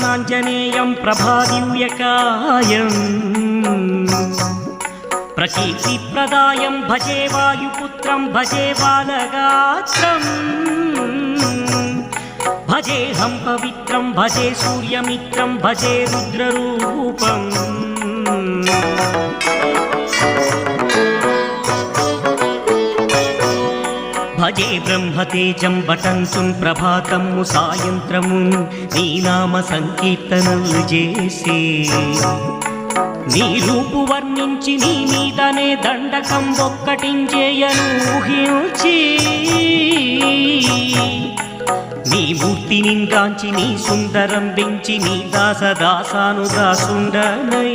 ప్రసన్నాంజనేయం ప్రభాదివ్యకాయం ప్రకీర్తిప్రదాయం భజే వాయుపుత్రం భజే బాలగాత్రం భజేహం పవిత్రం భజే సూర్యమిత్రం భజే రుద్రరూపం భజే బ్రహ్మతేజం బటంసున్ ప్రభాతము సాయంత్రము నీ నామ సంకీర్తనలు చేసే నీ రూపు వర్ణించి నీ మీదనే దండకం ఒక్కటించేయను ఊహించి నీ మూర్తిని గాంచి నీ సుందరం పెంచి నీ దాసదాసాను దాసుండనై